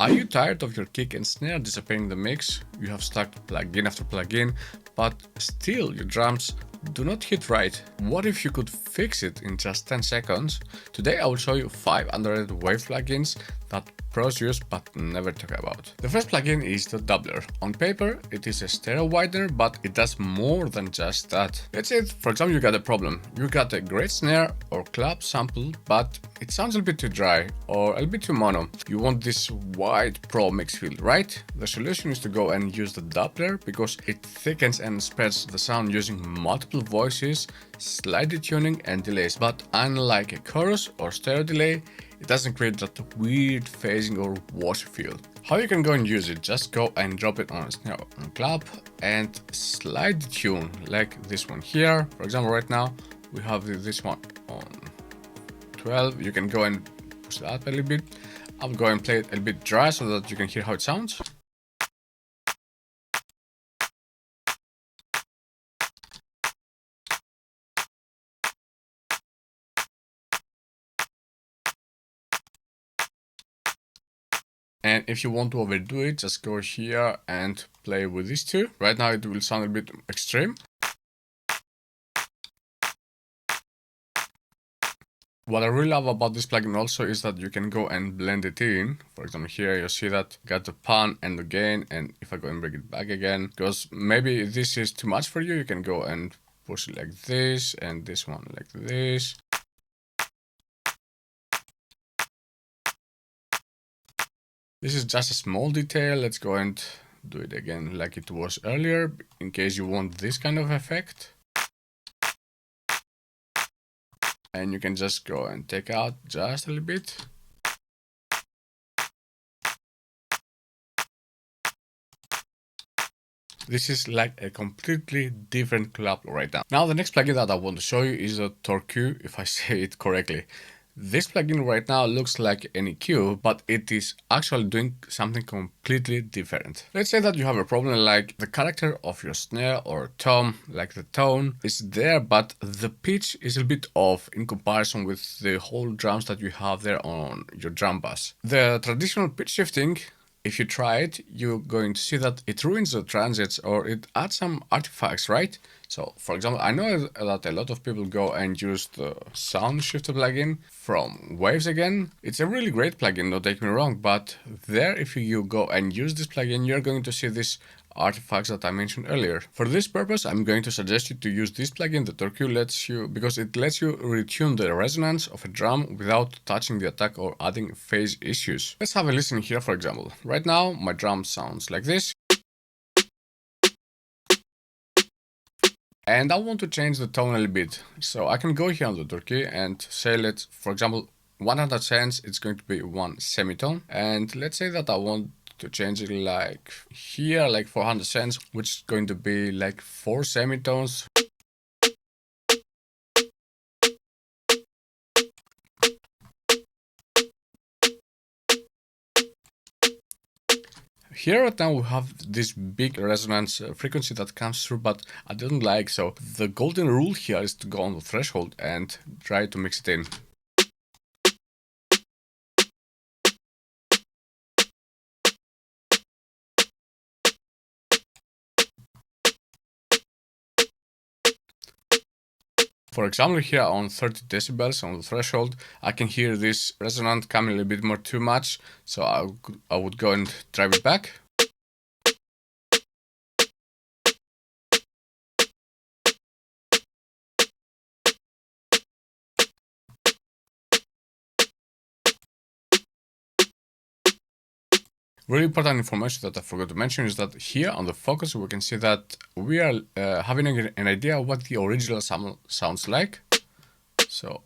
Are you tired of your kick and snare disappearing in the mix? You have stacked plugin after plugin, but still your drums do not hit right. What if you could fix it in just 10 seconds? Today I will show you 5 underrated wave plugins that pros use but never talk about. The first plugin is the Doubler. On paper it is a stereo widener, but it does more than just that. Let's say, for example, you got a problem. You got a great snare or clap sample, but it sounds a little bit too dry or a little bit too mono. You want this wide pro mix field, right? The solution is to go and use the Doubler because it thickens and spreads the sound using multiple voices, slight detuning and delays. But unlike a chorus or stereo delay, it doesn't create that weird phasing or wash feel. How you can go and use it? Just go and drop it on a snare on clap and slide the tune like this one here. For example, right now we have this one on 12. You can go and push it up a little bit. I'll go and play it a little bit dry so that you can hear how it sounds. And if you want to overdo it, just go here and play with these two. Right now it will sound a bit extreme. What I really love about this plugin also is that you can go and blend it in. For example, here you see that got the pan and the gain, and if I go and bring it back again, because maybe this is too much for you, you can go and push it like this and this one like this. This is just a small detail. Let's go and do it again like it was earlier, in case you want this kind of effect. And you can just go and take out just a little bit. This is like a completely different clap right now. Now the next plugin that I want to show you is the Torque, if I say it correctly. This plugin right now looks like an EQ, but it is actually doing something completely different. Let's say that you have a problem like the character of your snare or tom, like the tone is there, but the pitch is a bit off in comparison with the whole drums that you have there on your drum bass. The traditional pitch shifting, if you try it, you're going to see that it ruins the transits or it adds some artifacts, right? So, for example, I know that a lot of people go and use the Sound Shifter plugin from Waves again. It's a really great plugin, don't take me wrong, but there, if you go and use this plugin, you're going to see this artifacts that I mentioned earlier. For this purpose, I'm going to suggest you to use this plugin. The Torque lets you, because it lets you retune the resonance of a drum without touching the attack or adding phase issues. Let's have a listen here, for example. Right now, my drum sounds like this. And I want to change the tone a little bit. So I can go here on the Torque and say, let's, for example, 100 cents, it's going to be one semitone. And let's say that I want to change it like here, like 400 cents, which is going to be like 4 semitones. Here right now we have this big resonance frequency that comes through, but I didn't like, so the golden rule here is to go on the threshold and try to mix it in. For example, here on 30 decibels on the threshold, I can hear this resonant coming a little bit more too much, so I would go and drive it back. Really important information that I forgot to mention is that here on the focus we can see that we are having an idea of what the original sounds like. So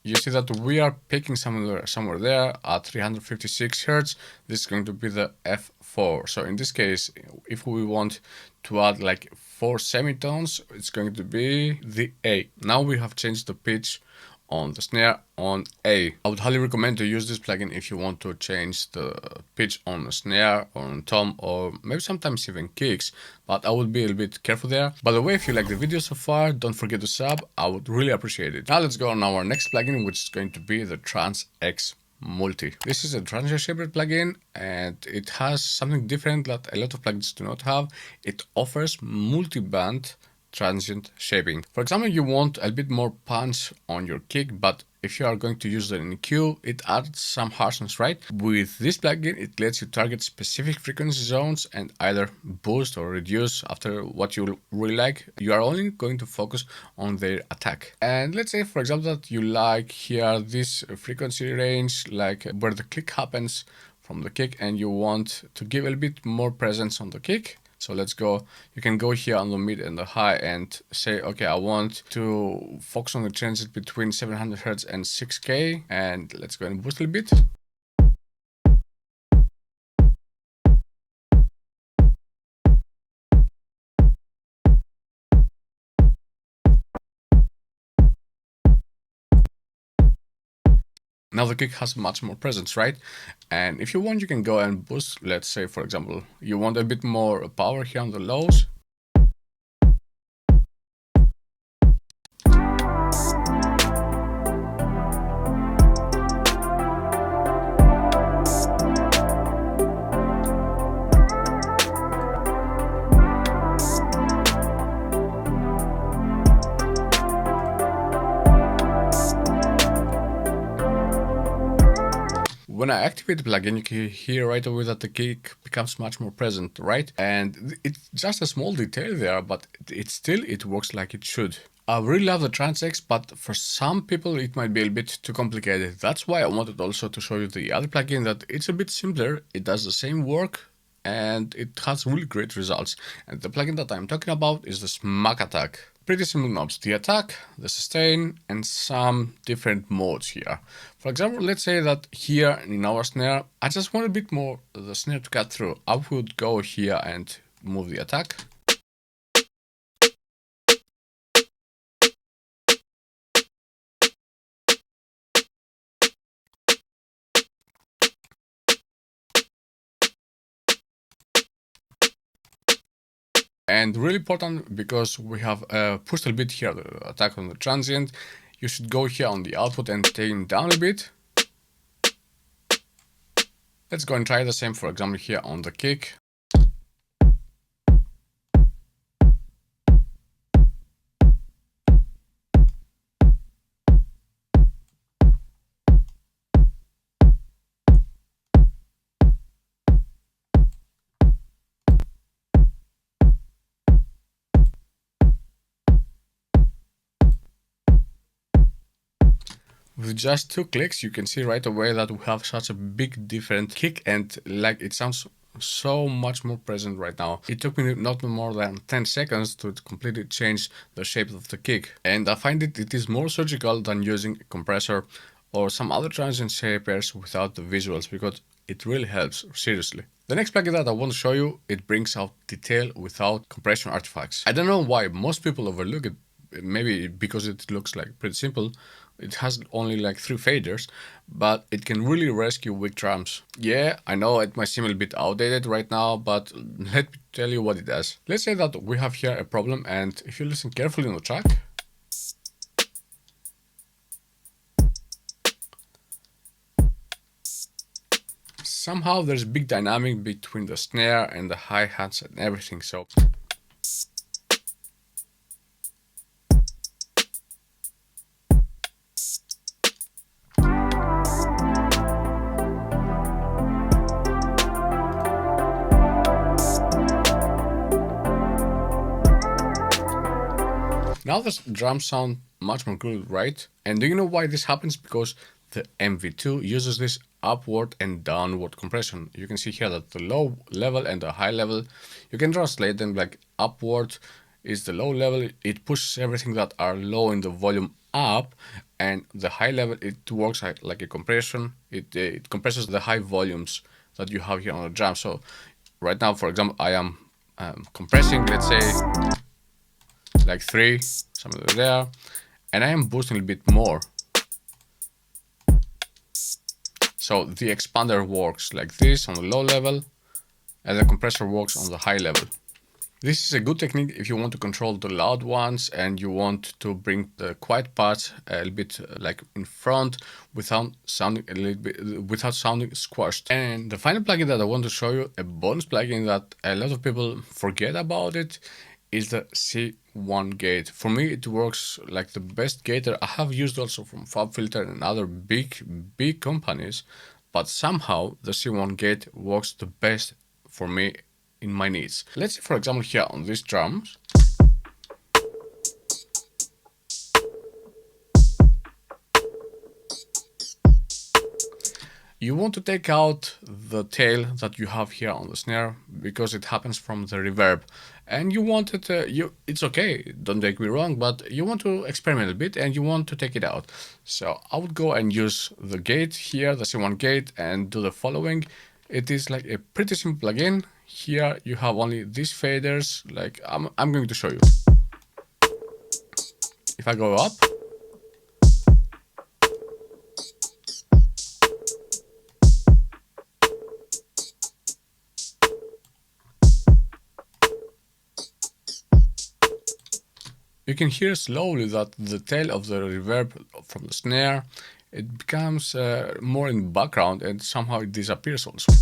you see that we are picking somewhere there at 356 Hz. This is going to be the F4. So in this case, if we want to add like 4 semitones, it's going to be the A. Now we have changed the pitch on the snare on A. I would highly recommend to use this plugin if you want to change the pitch on the snare, on tom, or maybe sometimes even kicks, but I would be a little bit careful there. By the way, if you like the video so far, don't forget to sub, I would really appreciate it. Now let's go on our next plugin, which is going to be the Trans X Multi. This is a transient shaper plugin, and it has something different that a lot of plugins do not have. It offers multi-band transient shaping. For example, you want a bit more punch on your kick, but if you are going to use the EQ, it adds some harshness, right? With this plugin, it lets you target specific frequency zones and either boost or reduce after what you really like. You are only going to focus on their attack. And let's say, for example, that you like here this frequency range, like where the click happens from the kick, and you want to give a bit more presence on the kick. So let's go, you can go here on the mid and the high and say, okay, I want to focus on the transit between 700 Hz and 6K, and let's go and boost a little bit. Now the kick has much more presence, right? And if you want, you can go and boost. Let's say, for example, you want a bit more power here on the lows. When I activate the plugin, you can hear right away that the kick becomes much more present, right? And it's just a small detail there, but it works like it should. I really love the Transex, but for some people it might be a bit too complicated. That's why I wanted also to show you the other plugin that it's a bit simpler. It does the same work and it has really great results. And the plugin that I'm talking about is the Smack Attack. Pretty simple knobs, the attack, the sustain, and some different modes here. For example, let's say that here in our snare, I just want a bit more the snare to cut through. I would go here and move the attack. And really important, because we have pushed a bit here, the attack on the transient, you should go here on the output and take down a bit. Let's go and try the same, for example, here on the kick. With just 2 clicks, you can see right away that we have such a big different kick, and like it sounds so much more present right now. It took me not more than 10 seconds to completely change the shape of the kick, and I find it is more surgical than using a compressor or some other transient shapers without the visuals, because it really helps, seriously. The next plugin that I want to show you, it brings out detail without compression artifacts. I don't know why most people overlook it, maybe because it looks like pretty simple. It has only like 3 faders, but it can really rescue weak drums. Yeah, I know it might seem a bit outdated right now, but let me tell you what it does. Let's say that we have here a problem, and if you listen carefully on the track, somehow there's a big dynamic between the snare and the hi-hats and everything. So now the drums sound much more good, right? And do you know why this happens? Because the MV2 uses this upward and downward compression. You can see here that the low level and the high level, you can translate them like upward is the low level. It pushes everything that are low in the volume up, and the high level, it works like a compression. It compresses the high volumes that you have here on the drum. So right now, for example, I am compressing, let's say, like 3, something there, and I am boosting a bit more. So the expander works like this on the low level, and the compressor works on the high level. This is a good technique if you want to control the loud ones and you want to bring the quiet parts a little bit like in front without sounding a little bit squashed. And the final plugin that I want to show you, a bonus plugin that a lot of people forget about it, is the C1 gate. For me, it works like the best gator. I have used also from FabFilter and other big companies, but somehow the C1 gate works the best for me in my needs. Let's say, for example, here on these drums, you want to take out the tail that you have here on the snare because it happens from the reverb, and you want it. It's okay. Don't take me wrong, but you want to experiment a bit and you want to take it out. So I would go and use the gate here, the C1 gate, and do the following. It is like a pretty simple plugin. Here you have only these faders. Like I'm going to show you. If I go up, you can hear slowly that the tail of the reverb from the snare, it becomes more in the background and somehow it disappears also.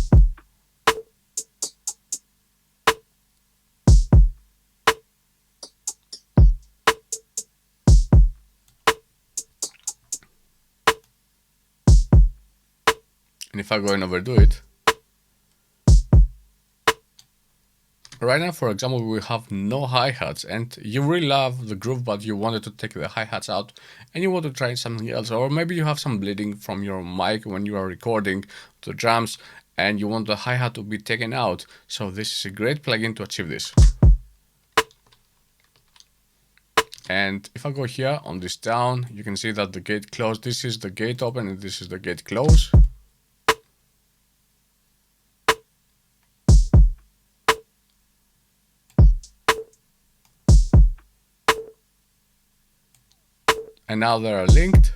And if I go and overdo it, right now, for example, we have no hi-hats and you really love the groove, but you wanted to take the hi-hats out and you want to try something else. Or maybe you have some bleeding from your mic when you are recording the drums and you want the hi-hat to be taken out. So this is a great plugin to achieve this. And if I go here on this down, you can see that the gate closed. This is the gate open and this is the gate close. And now they are linked.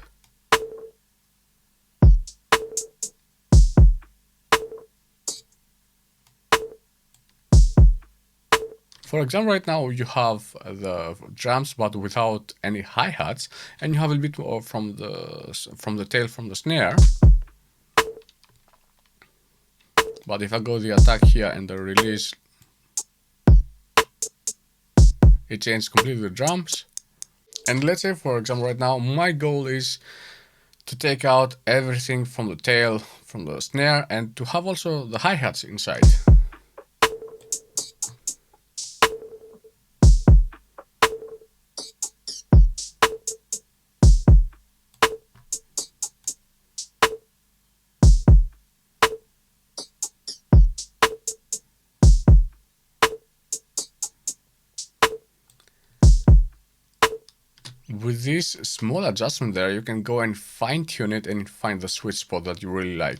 For example, right now you have the drums but without any hi-hats, and you have a bit more from the tail from the snare. But if I go the attack here and the release, it changes completely the drums. And let's say, for example, right now my goal is to take out everything from the tail, from the snare, and to have also the hi-hats inside. With this small adjustment there, you can go and fine tune it and find the sweet spot that you really like.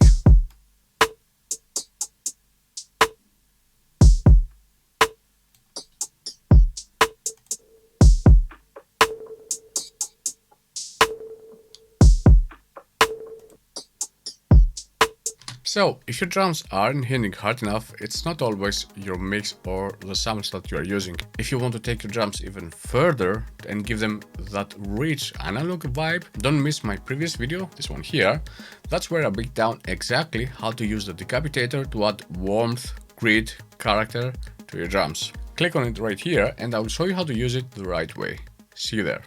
So, if your drums aren't hitting hard enough, it's not always your mix or the samples that you are using. If you want to take your drums even further and give them that rich analog vibe, don't miss my previous video, this one here. That's where I break down exactly how to use the decapitator to add warmth, grit, character to your drums. Click on it right here and I will show you how to use it the right way. See you there.